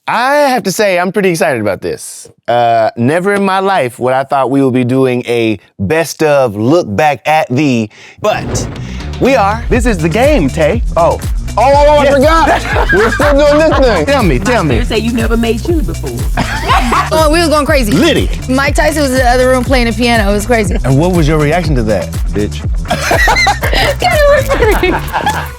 I have to say, I'm pretty excited about this. Never in my life would I thought we would be doing a best of look back at the, but we are. This is the game, Tay. Oh, I forgot. We're still doing this thing. Tell me. You say you never made chili before. Oh, we was going crazy. Liddy. Mike Tyson was in the other room playing the piano. It was crazy. And what was your reaction to that, bitch?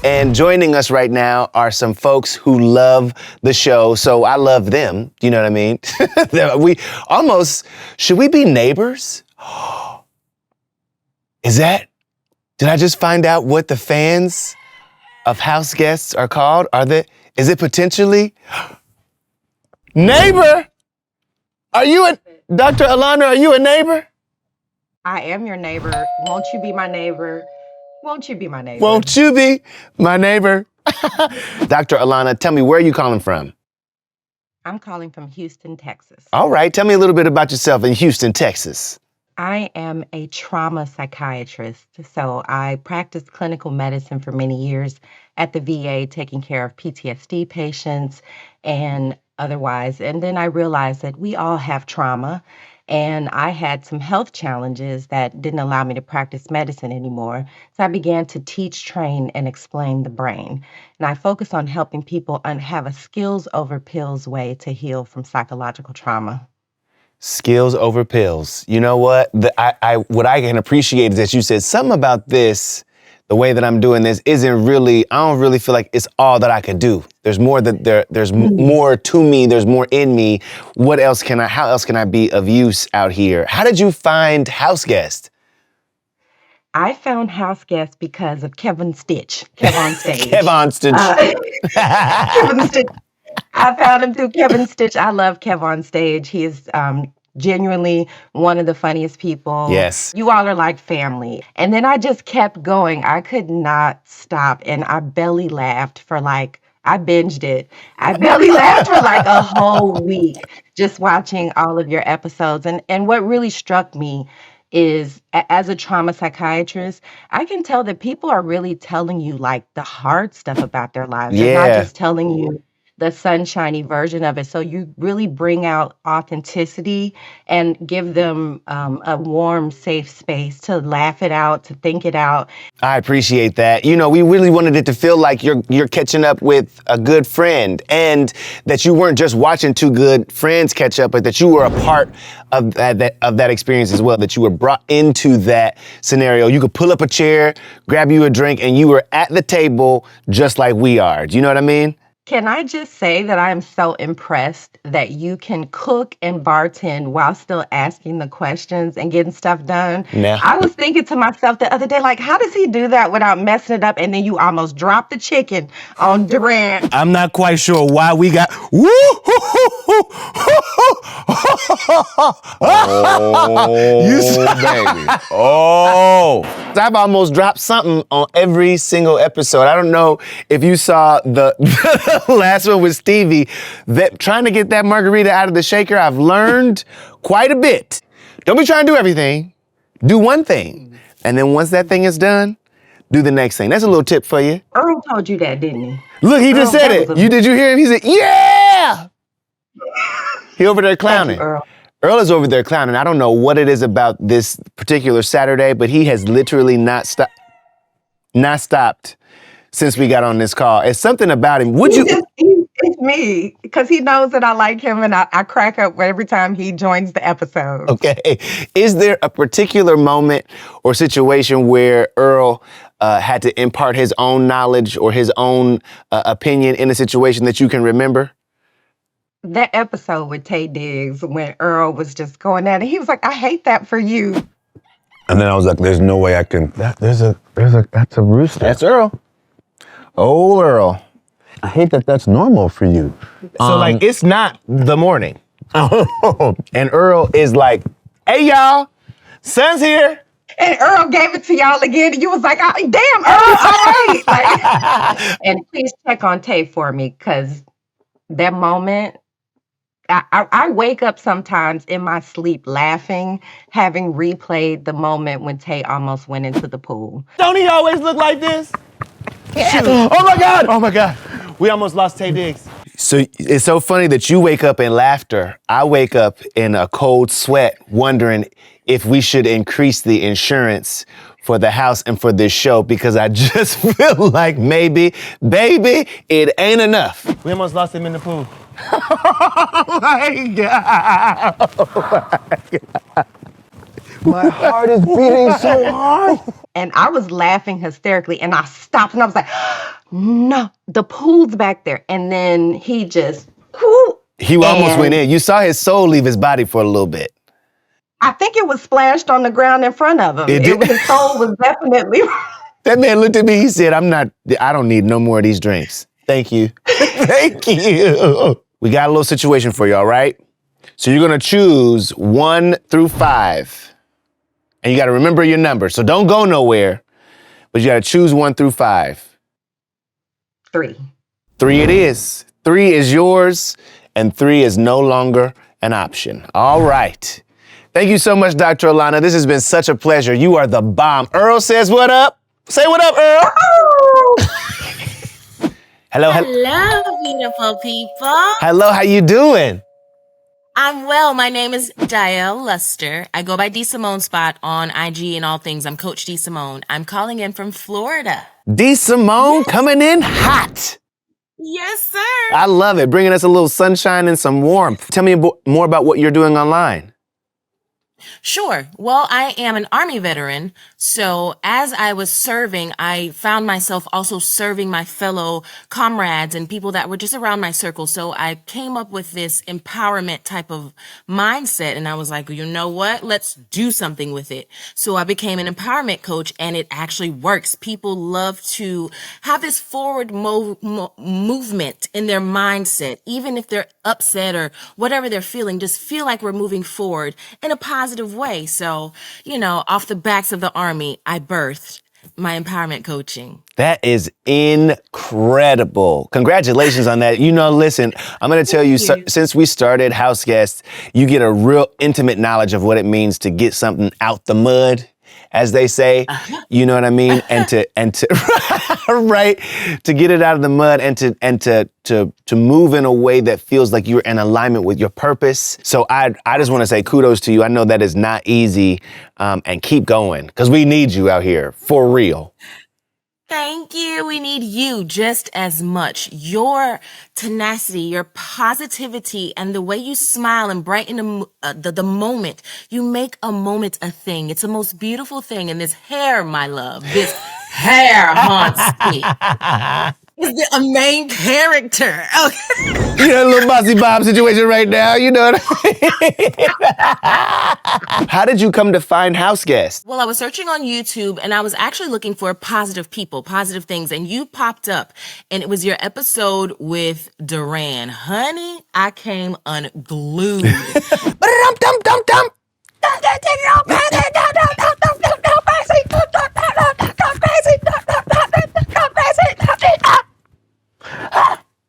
And joining us right now are some folks who love the show, so I love them. You know what I mean? We almost, should we be neighbors? Did I just find out what the fans of house guests are called? Is it potentially? Neighbor? Dr. Alana, are you a neighbor? I am your neighbor. Won't you be my neighbor? Won't you be my neighbor? Won't you be my neighbor? Dr. Alana, tell me, where are you calling from? I'm calling from Houston, Texas. All right, tell me a little bit about yourself in Houston, Texas. I am a trauma psychiatrist, so I practiced clinical medicine for many years at the VA, taking care of PTSD patients and otherwise. And then I realized that we all have trauma, and I had some health challenges that didn't allow me to practice medicine anymore. So I began to teach, train, and explain the brain. And I focus on helping people have a skills over pills way to heal from psychological trauma. Skills over pills. You know what? What I can appreciate is that you said something about this, the way that I'm doing this isn't really, I don't really feel like it's all that I could do. There's more there's more to me, there's more in me. How else can I be of use out here? How did you find House Guest? I found House Guest because of Kevin Stitch, Kevon Stage. Kevon Stitch. Kevin Stitch. I found him through Kevin Stitch. I love Kevon Stage. He is genuinely one of the funniest people. Yes. You all are like family. And then I just kept going. I could not stop. And I belly laughed for I binged it. I belly laughed for a whole week just watching all of your episodes. And what really struck me is, as a trauma psychiatrist, I can tell that people are really telling you the hard stuff about their lives. They're not just telling you the sunshiny version of it. So you really bring out authenticity and give them a warm, safe space to laugh it out, to think it out. I appreciate that. You know, we really wanted it to feel like you're catching up with a good friend, and that you weren't just watching two good friends catch up, but that you were a part of that experience as well, that you were brought into that scenario. You could pull up a chair, grab you a drink, and you were at the table just like we are. Do you know what I mean? Can I just say that I am so impressed that you can cook and bartend while still asking the questions and getting stuff done? Yeah. I was thinking to myself the other day, how does he do that without messing it up? And then you almost dropped the chicken on Durant. I'm not quite sure why we got. Baby. Oh, I've almost dropped something on every single episode. I don't know if you saw the last one with Stevie, that trying to get that margarita out of the shaker. I've learned quite a bit. Don't be trying to do everything. Do one thing. And then once that thing is done, do the next thing. That's a little tip for you. Earl told you that, didn't he? Look, he just said it. Did you hear him? He said, yeah! He over there clowning. Thank you, Earl. Earl is over there clowning. I don't know what it is about this particular Saturday, but he has literally not stopped since we got on this call. It's something about him. It's me, because he knows that I like him, and I crack up every time he joins the episode. Okay. Is there a particular moment or situation where Earl had to impart his own knowledge or his own opinion in a situation that you can remember? That episode with Tay Diggs, when Earl was just going at it, he was like, I hate that for you. And then I was like, there's no way I can. That's a rooster. That's Earl. Old Earl. I hate that that's normal for you. So it's not the morning. And Earl is like, hey y'all, son's here. And Earl gave it to y'all again, and you was like, oh, damn, Earl, all right. And please check on Tay for me, because that moment, I wake up sometimes in my sleep laughing, having replayed the moment when Tay almost went into the pool. Don't he always look like this? Yeah. Oh my God. We almost lost Tay Diggs. So it's so funny that you wake up in laughter. I wake up in a cold sweat wondering if we should increase the insurance for the house and for this show because I just feel like maybe, baby, it ain't enough. We almost lost him in the pool. Oh my God. My heart is beating so hard. And I was laughing hysterically, and I stopped, and I was like, no, the pool's back there. And then he just, whoo. He almost went in. You saw his soul leave his body for a little bit. I think it was splashed on the ground in front of him. His soul was definitely. That man looked at me, he said, I don't need no more of these drinks. Thank you. Thank you. We got a little situation for you, all right? So you're gonna choose 1 through 5. And you gotta remember your number. So don't go nowhere, but you gotta choose 1 through 5. 3. 3 it is. 3 is yours, and 3 is no longer an option. All right. Thank you so much, Dr. Alana. This has been such a pleasure. You are the bomb. Earl says what up? Say what up, Earl. Hello. Hello, beautiful people. Hello, how you doing? I'm well. My name is Dielle Luster. I go by D Simone Spot on IG and all things. I'm Coach D Simone. I'm calling in from Florida. D Simone coming in hot. Yes, sir. I love it, bringing us a little sunshine and some warmth. Tell me more about what you're doing online. Sure. Well, I am an Army veteran. So as I was serving, I found myself also serving my fellow comrades and people that were just around my circle. So I came up with this empowerment type of mindset. And I was like, you know what? Let's do something with it. So I became an empowerment coach, and it actually works. People love to have this forward movement in their mindset, even if they're upset or whatever they're feeling, just feel like we're moving forward in a positive way. So, off the backs of the Army, I birthed my empowerment coaching. That is incredible. Congratulations on that. Listen, I'm going to tell you, since we started House Guests, you get a real intimate knowledge of what it means to get something out the mud, as they say. You know what I mean? And to right, to get it out of the mud and to move in a way that feels like you're in alignment with your purpose. So I just want to say kudos to you. I know that is not easy, and keep going, because we need you out here for real. Thank you. We need you just as much. Your tenacity, your positivity, and the way you smile and brighten the moment. You make a moment a thing. It's the most beautiful thing. And this hair, my love, this hair haunts me. Is a main character. Okay. You know, a little Bossy Bob situation right now. You know what I mean? How did you come to find House Guests? Well, I was searching on YouTube, and I was actually looking for positive people, positive things, and you popped up, and it was your episode with Duran. Honey, I came unglued.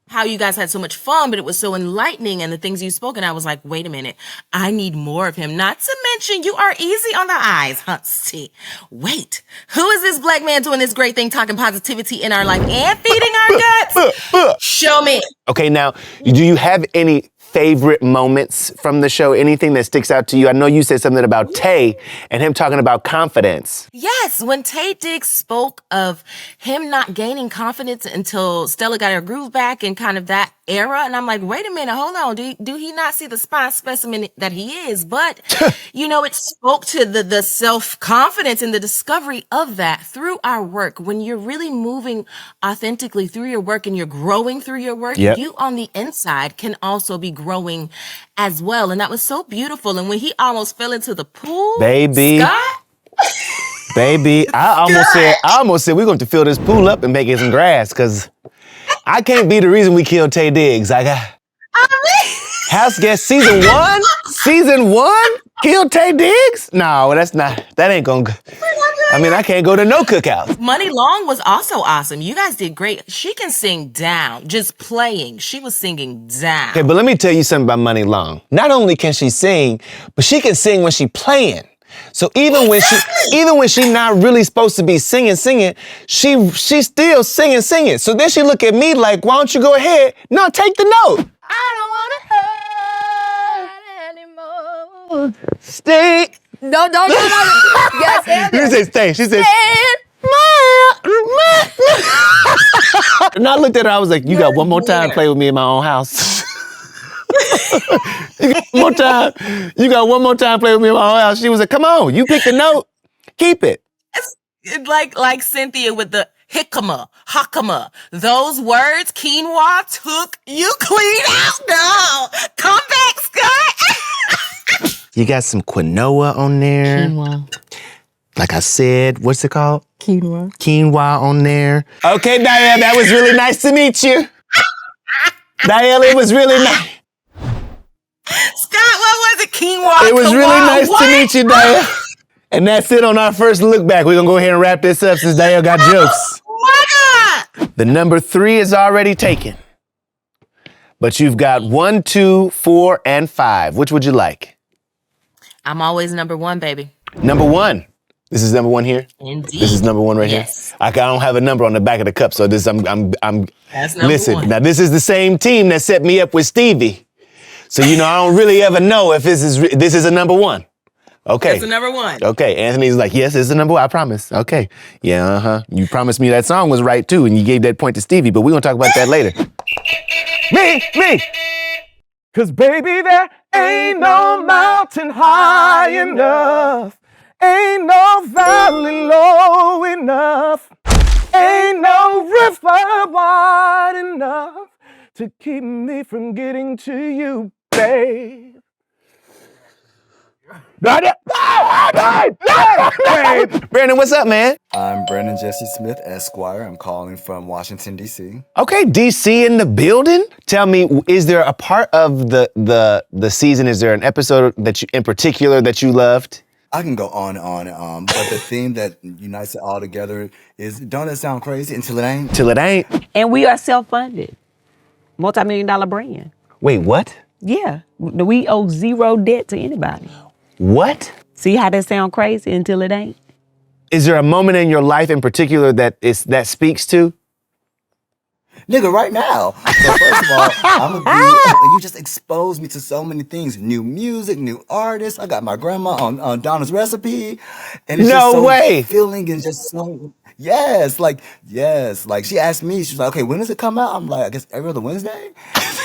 How you guys had so much fun, but it was so enlightening, and the things you spoke, and I was like, wait a minute, I need more of him. Not to mention, you are easy on the eyes, Huntsy. Wait, who is this black man doing this great thing, talking positivity in our life and feeding our guts? Show me. Okay, now, do you have any favorite moments from the show? Anything that sticks out to you? I know you said something about Tay and him talking about confidence. Yes, when Tay Diggs spoke of him not gaining confidence until Stella got her groove back and kind of that era, and I'm like, wait a minute, hold on, do he not see the spine specimen that he is? But, it spoke to the self-confidence and the discovery of that through our work. When you're really moving authentically through your work and you're growing through your work, you on the inside can also be growing as well. And that was so beautiful. And when he almost fell into the pool, baby, Scott? Baby, I almost said we're going to fill this pool up and make it some grass, because I can't be the reason we killed Tay Diggs. House Guest season 1? Season 1? Kill Tay Diggs? No, that ain't gonna, I can't go to no cookout. Money Long was also awesome. You guys did great. She can sing down, just playing. She was singing down. Okay, but let me tell you something about Money Long. Not only can she sing, but she can sing when she playing. So even when she not really supposed to be singing, she's still singing. So then she look at me like, why don't you go ahead? No, take the note. I don't wanna hurt anymore. Stay. No. Yes, You say stay. She said. And I looked at her, I was like, you got one more time to play with me in my own house. You got one more time to play with me in my own house. She was like, come on, you pick the note, keep it. It's like Cynthia with the jicama, hakama. Those words, quinoa, took you clean out. No, come back, Scott. You got some quinoa on there. Quinoa. Like I said, what's it called? Quinoa. Quinoa on there. Okay, Dielle, that was really nice to meet you. Dielle, it was really nice. Scott, what was it? Quinoa. It was really nice what? to meet you, Dielle. And that's it on our first look back. We're gonna go ahead and wrap this up since Dielle got jokes. Oh my God. The number 3 is already taken. But you've got 1, 2, 4, and 5. Which would you like? I'm always number 1, baby. Number 1. This is number 1 here? Indeed. This is number 1 right Yes. here? I don't have a number on the back of the cup, so this I'm That's number listen, 1. now this is the same team that set me up with Stevie. So I don't really ever know if this is a number 1. Okay. It's a number 1. Okay, Anthony's like, yes, it's a number 1, I promise. Okay. Yeah, You promised me that song was right too, and you gave that point to Stevie, but we're gonna talk about that later. Me! 'Cause baby, there ain't no mountain high enough. Ain't no valley low enough. Ain't no river wide enough to keep me from getting to you, babe. Brandon, what's up, man? I'm Brandon Jesse Smith, Esquire. I'm calling from Washington, D.C. Okay, DC in the building. Tell me, is there a part of the season, is there an episode that you, in particular, that you loved? I can go on and on, but the theme that unites it all together is, don't it sound crazy until it ain't? Till it ain't. And we are self-funded, multi-million-dollar brand. Wait, what? Yeah, we owe zero debt to anybody. What? See how that sound crazy until it ain't? Is there a moment in your life in particular that speaks to? Nigga, right now. So first of all, I'm gonna be, you just exposed me to so many things. New music, new artists. I got my grandma on Donna's recipe. And it's No just so way. Feeling is just so, yes. Like she asked me, she's like, okay, when does it come out? I'm like, I guess every other Wednesday.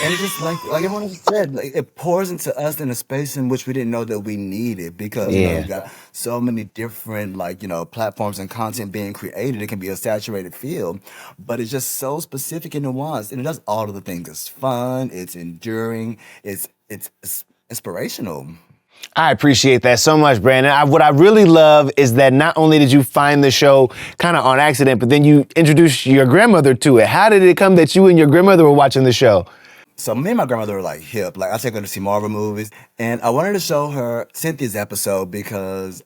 And it's just like everyone else said, like, it pours into us in a space in which we didn't know that we needed, because we got so many different platforms and content being created. It can be a saturated field, but it's just so specific and nuanced, and it does all of the things. It's fun, it's enduring, it's inspirational. I appreciate that so much, Brandon. What I really love is that not only did you find the show kind of on accident, but then you introduced your grandmother to it. How did it come that you and your grandmother were watching the show? So me and my grandmother were like hip. Like I take her to see Marvel movies, and I wanted to show her Cynthia's episode because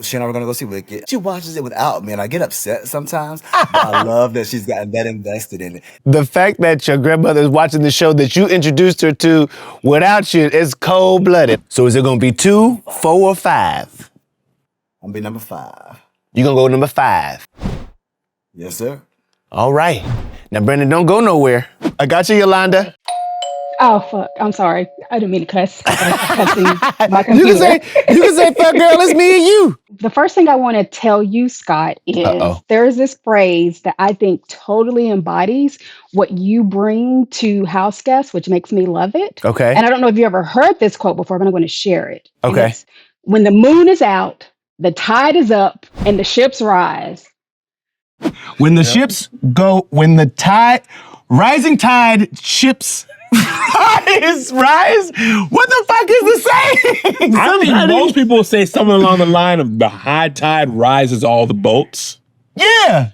she and I were gonna go see Wicked. She watches it without me, and I get upset sometimes. But I love that she's gotten that invested in it. The fact that your grandmother is watching the show that you introduced her to without you is cold-blooded. So is it gonna be 2, 4, or 5? I'm gonna be number 5. You gonna go number 5? Yes, sir. All right. Now, Brandon, don't go nowhere. I got you, Yolanda. Oh, fuck. I'm sorry. I didn't mean to cuss. Cussing my You computer. can say, fuck girl, it's me and you. The first thing I want to tell you, Scott, is there's this phrase that I think totally embodies what you bring to house guests, which makes me love it. Okay. And I don't know if you ever heard this quote before, but I'm going to share it. And Okay. it's, when the moon is out, the tide is up, and the ships rise. When the ships go, rising tide ships rise. What the fuck is the saying? I think most people say something along the line of the high tide rises all the boats. Yeah.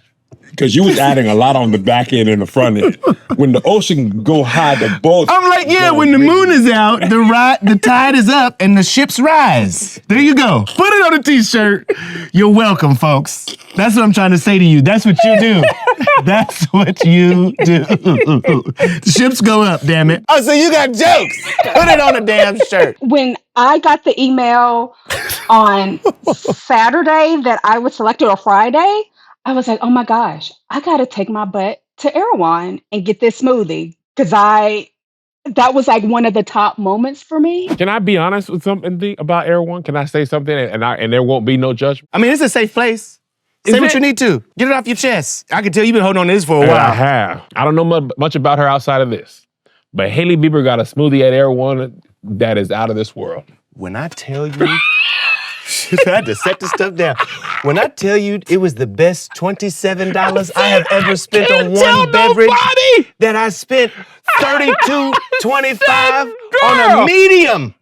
Because you was adding a lot on the back end and the front end. When the ocean go high, the boats. I'm like, yeah, when the moon is out, the tide is up and the ships rise. There you go. Put it on a t-shirt. You're welcome, folks. That's what I'm trying to say to you. That's what you do. That's what you do. The ships go up, damn it. Oh, so you got jokes. Put it on a damn shirt. When I got the email on Saturday that I was selected, or Friday. I was like, oh my gosh, I got to take my butt to Erewhon and get this smoothie. Because that was like one of the top moments for me. Can I be honest with something about Erewhon? Can I say something and there won't be no judgment? I mean, it's a safe place. Say what you need to. Get it off your chest. I can tell you've been holding on to this for a while. I have. I don't know much about her outside of this. But Hailey Bieber got a smoothie at Erewhon that is out of this world. When I tell you, I had to set the stuff down. When I tell you it was the best $27 I have ever spent on one beverage, that I spent $32.25 on a medium.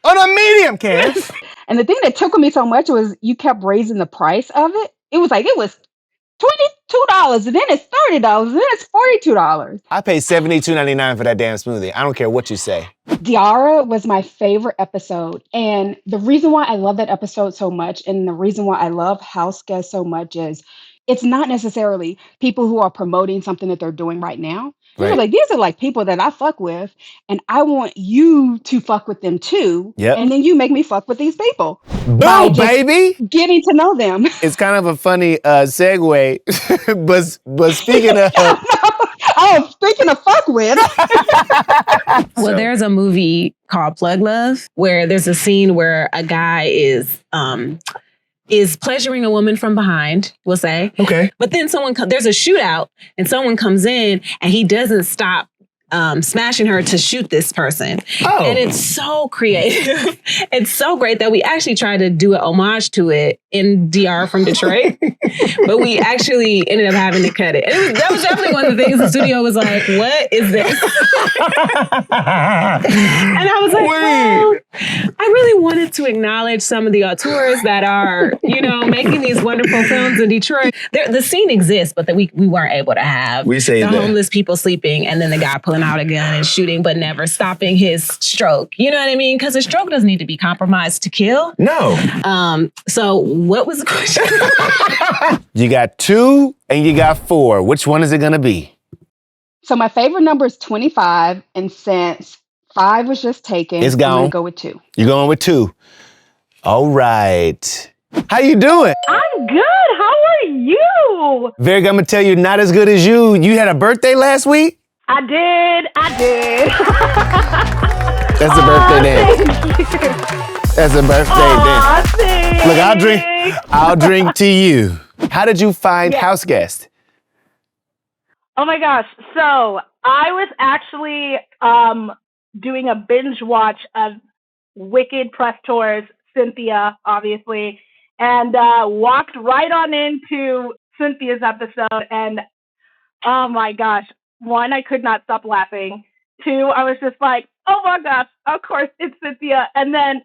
On a medium, Cass. And the thing that tickled me so much was you kept raising the price of it. It was $22, and then it's $30, and then it's $42. I paid $72.99 for that damn smoothie. I don't care what you say. Diara was my favorite episode. And the reason why I love that episode so much, and the reason why I love House Guests so much, is it's not necessarily people who are promoting something that they're doing right now. Right. These are like people that I fuck with, and I want you to fuck with them too. Yep. And then you make me fuck with these people. Boom, baby! Getting to know them. It's kind of a funny segue, but speaking of... Oh, speaking of fuck with. Well, there's a movie called Plug Love where there's a scene where a guy is pleasuring a woman from behind, we'll say. Okay. But then there's a shootout and someone comes in and he doesn't stop smashing her to shoot this person. Oh. And it's so creative. It's so great that we actually tried to do an homage to it in DR from Detroit. But we actually ended up having to cut it. And that was definitely one of the things the studio was like, what is this? And I was like, well, I really wanted to acknowledge some of the auteurs that are, making these wonderful films in Detroit. The scene exists, but that we weren't able to have the homeless people sleeping and then the guy pulling out a gun and shooting, but never stopping his stroke. You know what I mean? Because a stroke doesn't need to be compromised to kill. No. So what was the question? You got 2 and you got 4. Which one is it going to be? So my favorite number is 25. And since 5 was just taken, it's gone. I'm going to go with 2. You're going with 2. All right. How you doing? I'm good. How are you? Very good. I'm going to tell you, not as good as you. You had a birthday last week? I did. That's a birthday dance. That's a birthday dance. Thanks. Look, I'll drink to you. How did you find House Guest? Oh my gosh. So I was actually doing a binge watch of Wicked Press Tours, Cynthia, obviously, and walked right on into Cynthia's episode. And oh my gosh. 1, I could not stop laughing. 2, I was just like, oh my gosh, of course it's Cynthia. And then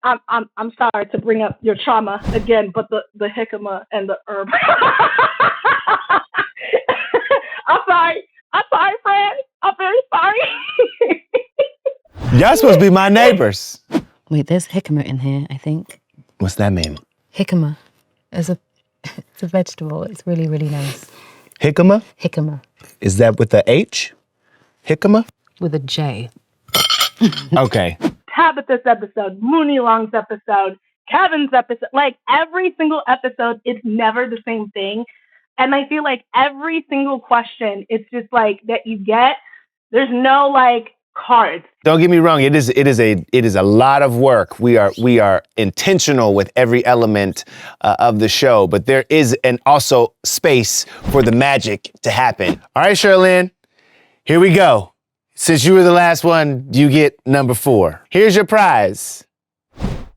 I'm sorry to bring up your trauma again, but the jicama and the herb. I'm sorry, friend. I'm very sorry. Y'all supposed to be my neighbors. Wait, there's jicama in here, I think. What's that mean? Jicama. It's a vegetable. It's really, really nice. Jicama? Jicama. Is that with the H? Jicama? With a J. Okay. Tabitha's episode, Mooney Long's episode, Kevin's episode, like every single episode, it's never the same thing. And I feel like every single question, it's just like that you get, there's no like cards. Don't get me wrong. It is a lot of work. We are intentional with every element of the show, but there is also space for the magic to happen. All right, Sherlynn, here we go. Since you were the last one, you get number 4. Here's your prize.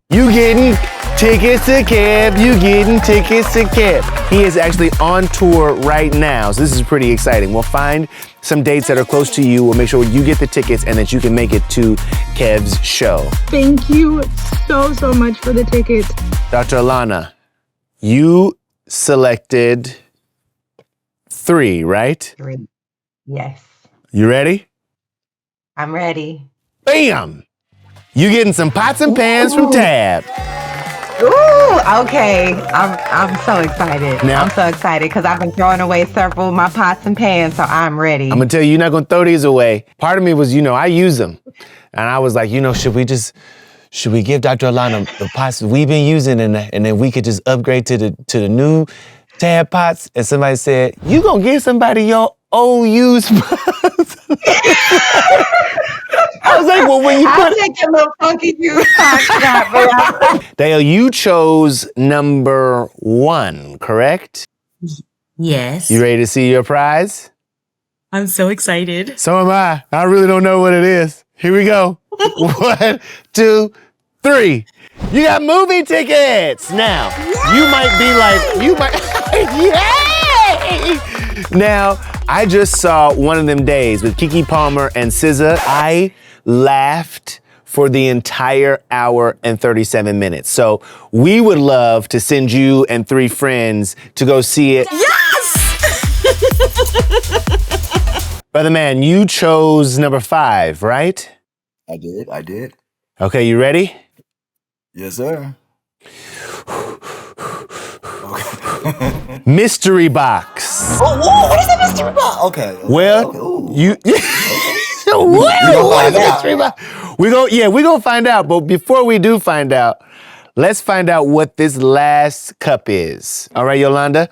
You getting tickets to Kev. You getting tickets to Kev. He is actually on tour right now, so this is pretty exciting. We'll find some dates that are close to you. We'll make sure you get the tickets and that you can make it to Kev's show. Thank you so much for the tickets. Dr. Alana, you selected 3, right? 3. Yes. You ready? I'm ready. Bam! You getting some pots and pans from Tab. Ooh, okay. I'm so excited. Now, I'm so excited because I've been throwing away several of my pots and pans, so I'm ready. I'm gonna tell you, you're not gonna throw these away. Part of me was, I use them. And I was like, should we just should we give Dr. Alana the pots we've been using and then we could just upgrade to the new tab pots? And somebody said, you gonna give somebody your old used pots? I was like, well, when you I'll take your little funky juice pot. Dielle, you chose number 1, correct? Yes. You ready to see your prize? I'm so excited. So am I. I really don't know what it is. Here we go. 1, 2, 3. You got movie tickets. Now, you might be like, yay! Now, I just saw One of Them Days with Keke Palmer and SZA. I laughed for the entire hour and 37 minutes. So we would love to send you and 3 friends to go see it. Yes! Brother man, you chose number 5, right? I did. Okay, you ready? Yes, sir. Mystery box. Oh, what is that mystery box? Okay. Well, you. What is a mystery box? We're gonna find out. But before we do find out, let's find out what this last cup is. All right, Yolanda.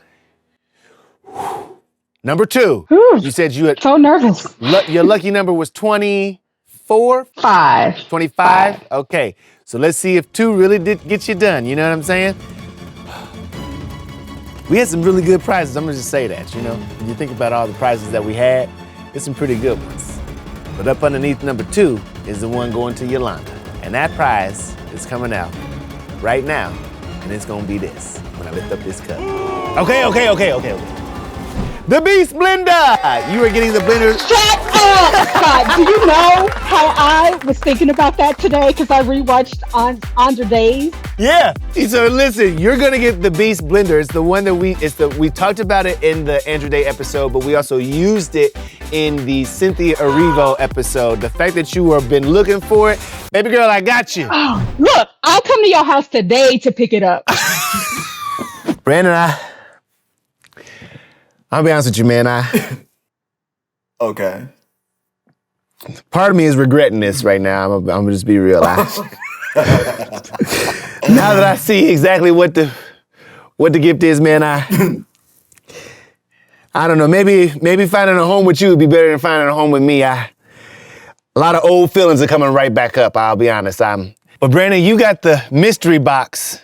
Number 2. You said you had. So nervous. Your lucky number was 24? 5. 25? Okay. So let's see if 2 really did get you done. You know what I'm saying? We had some really good prizes. I'm gonna just say that, you know? When you think about all the prizes that we had, there's some pretty good ones. But up underneath number 2 is the one going to Yolanda. And that prize is coming out right now. And it's gonna be this, when I lift up this cup. Okay. The Beast Blender! You are getting the blender. Shut up! God, do you know how I was thinking about that today? Because I rewatched Andre Days. Yeah. So listen, you're gonna get the Beast Blender. It's the one that we talked about it in the Andrew Day episode, but we also used it in the Cynthia Erivo episode. The fact that you have been looking for it, baby girl, I got you. Oh, look, I'll come to your house today to pick it up. Brandon, I'll be honest with you, man. Okay. Part of me is regretting this right now. I'm gonna just be real. Now that I see exactly what the gift is, man, I don't know. Maybe finding a home with you would be better than finding a home with me. A lot of old feelings are coming right back up. I'll be honest. But Brandon, you got the mystery box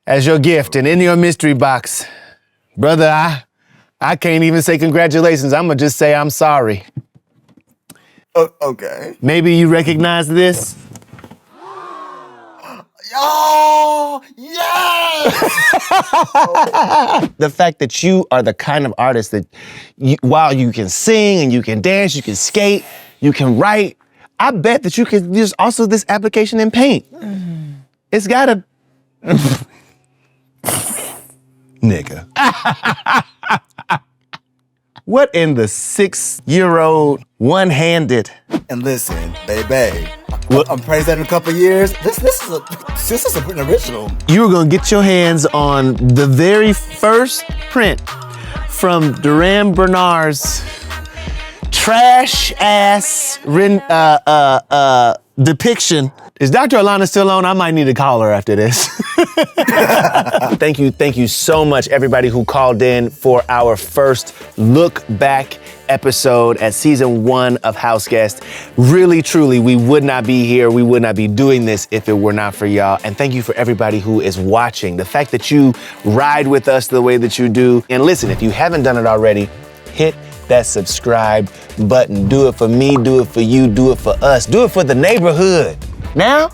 as your gift, and in your mystery box, brother, I can't even say congratulations. I'm gonna just say I'm sorry. Okay. Maybe you recognize this? Oh, yes! The fact that you are the kind of artist that while you can sing and you can dance, you can skate, you can write, I bet that you can use also this application in Paint. It's gotta... Nigga. What in the 6-year-old one-handed? And listen, baby, I'm praised that in a couple years. This is an original. You were gonna get your hands on the very first print from Duran Bernard's trash-ass depiction. Is Dr. Alana still on? I might need to call her after this. Thank you so much, everybody who called in for our first look back episode at season 1 of House Guest. Really, truly, we would not be here. We would not be doing this if it were not for y'all. And thank you for everybody who is watching. The fact that you ride with us the way that you do. And listen, if you haven't done it already, hit that subscribe button. Do it for me, do it for you, do it for us, do it for the neighborhood. Now,